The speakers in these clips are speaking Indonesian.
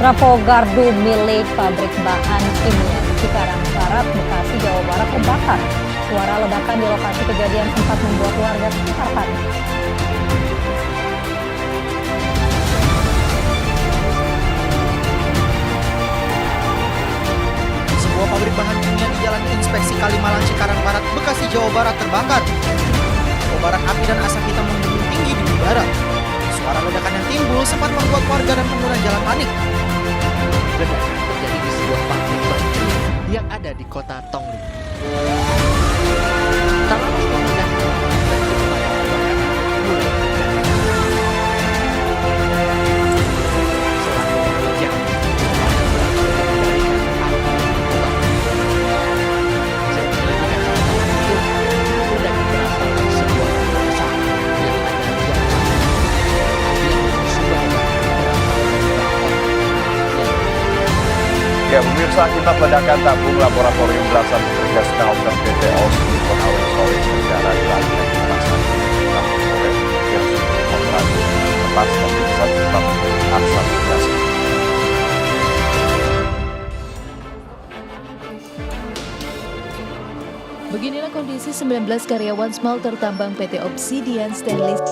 Trafo gardu milik pabrik bahan kimia Cikarang Barat, Bekasi, Jawa Barat terbakar. Suara ledakan di lokasi kejadian sempat membuat warga sekitar panik. Sebuah pabrik bahan kimia di Jalan Inspeksi Kalimalang Cikarang Barat, Bekasi, Jawa Barat terbakar. Kobaran api dan asap hitam membumbung tinggi di udara. Suara ledakan yang timbul sempat membuat warga dan pengguna jalan panik. Ledakan terjadi di sebuah pabrik bahan kimia yang ada di kota Tongli. Tak lama setelah ledakan, banjir pemadam kebakaran mulai terjadi. Selang beberapa jam, pemadam berhasil mengendalikan api di kota. Seiring ledakan saat itu, ledakan berasal dari sebuah mobil besar yang ada di jalan raya. Api yang menyusubai berasal dari balkon. Ya, pemirsa, akibat ledakan tabung laboratorium belasan petugas smelter PT OS di Konawe sore secara di lantai pasar Rabu sore yang sudah operasi lepas pemeriksaan sebab asap gas. Beginilah kondisi 19 karyawan smelter tambang PT Obsidian Stainless.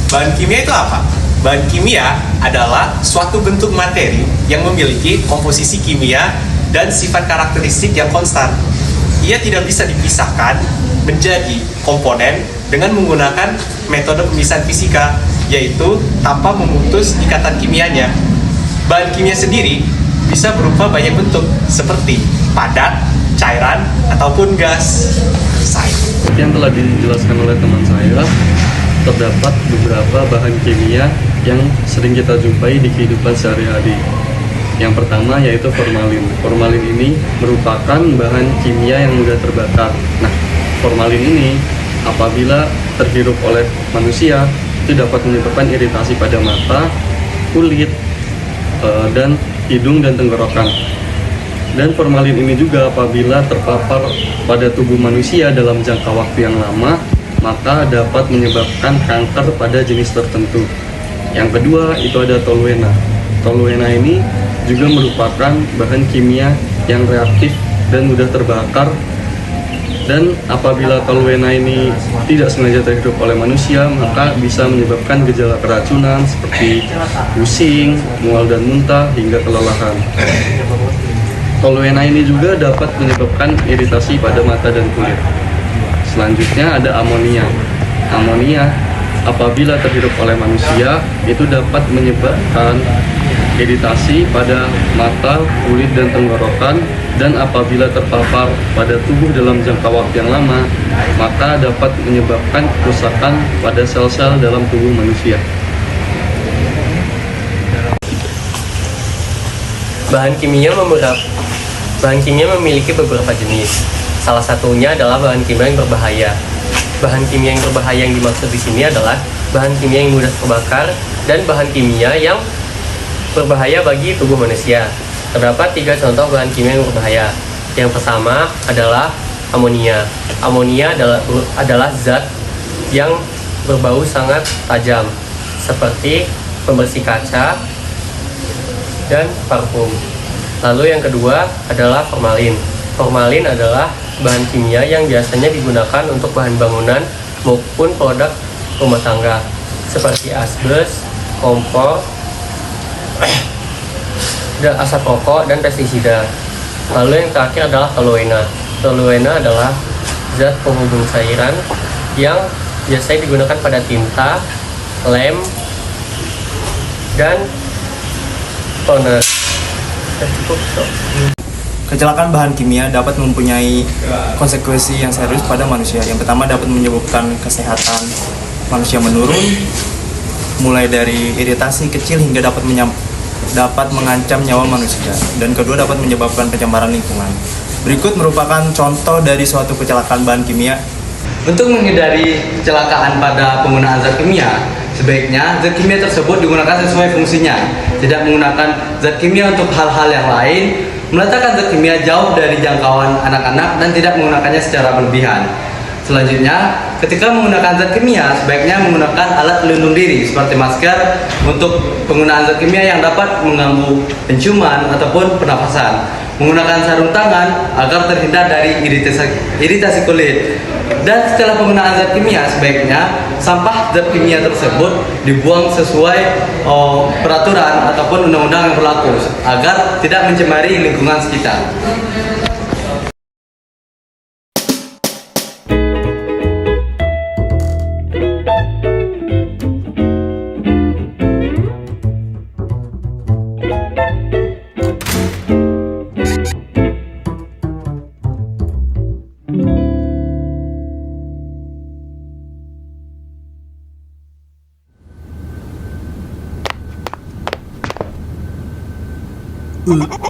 Bahan kimia itu apa? Bahan kimia adalah suatu bentuk materi yang memiliki komposisi kimia dan sifat karakteristik yang konstan. Ia tidak bisa dipisahkan menjadi komponen dengan menggunakan metode pemisahan fisika, yaitu tanpa memutus ikatan kimianya. Bahan kimia sendiri bisa berupa banyak bentuk, seperti padat, cairan, ataupun gas. Seperti yang telah dijelaskan oleh teman saya, terdapat beberapa bahan kimia yang sering kita jumpai di kehidupan sehari-hari. Yang pertama yaitu formalin. Formalin ini merupakan bahan kimia yang mudah terbakar. Nah, formalin ini apabila terhirup oleh manusia itu dapat menyebabkan iritasi pada mata, kulit, dan hidung dan tenggorokan. Dan formalin ini juga apabila terpapar pada tubuh manusia dalam jangka waktu yang lama, maka dapat menyebabkan kanker pada jenis tertentu. Yang kedua itu ada toluena. Toluena ini juga merupakan bahan kimia yang reaktif dan mudah terbakar. Dan apabila toluena ini tidak sengaja terhirup oleh manusia, maka bisa menyebabkan gejala keracunan seperti pusing, mual dan muntah hingga kelelahan. Toluena ini juga dapat menyebabkan iritasi pada mata dan kulit. Selanjutnya ada amonia. Amonia apabila terhirup oleh manusia itu dapat menyebabkan iritasi pada mata, kulit, dan tenggorokan, dan apabila terpapar pada tubuh dalam jangka waktu yang lama, maka dapat menyebabkan kerusakan pada sel-sel dalam tubuh manusia. Bahan kimia memiliki beberapa jenis. Salah satunya adalah bahan kimia yang berbahaya. Bahan kimia yang berbahaya yang dimaksud di sini adalah bahan kimia yang mudah terbakar dan bahan kimia yang berbahaya bagi tubuh manusia. Terdapat 3 contoh bahan kimia yang berbahaya. Yang pertama adalah amonia. Amonia adalah zat yang berbau sangat tajam, seperti pembersih kaca dan parfum. Lalu yang kedua adalah formalin. Formalin adalah bahan kimia yang biasanya digunakan untuk bahan bangunan maupun produk rumah tangga, seperti asbes, kompor, dan asap rokok, dan pestisida. Lalu yang terakhir adalah toluena. Toluena adalah zat penghubung cairan yang biasanya digunakan pada tinta, lem, dan toner. Cukup. Kecelakaan bahan kimia dapat mempunyai konsekuensi yang serius pada manusia. Yang pertama dapat menyebabkan kesehatan manusia menurun, mulai dari iritasi kecil hingga dapat mengancam nyawa manusia. Dan kedua dapat menyebabkan pencemaran lingkungan. Berikut merupakan contoh dari suatu kecelakaan bahan kimia. Untuk menghindari kecelakaan pada penggunaan zat kimia, sebaiknya zat kimia tersebut digunakan sesuai fungsinya. Tidak menggunakan zat kimia untuk hal-hal yang lain, meletakkan zat kimia jauh dari jangkauan anak-anak, dan tidak menggunakannya secara berlebihan. Selanjutnya, ketika menggunakan zat kimia, sebaiknya menggunakan alat pelindung diri seperti masker untuk penggunaan zat kimia yang dapat mengganggu penciuman ataupun pernafasan. Menggunakan sarung tangan agar terhindar dari iritasi kulit. Dan setelah penggunaan zat kimia, sebaiknya sampah zat kimia tersebut dibuang sesuai peraturan ataupun undang-undang yang berlaku agar tidak mencemari lingkungan sekitar. Like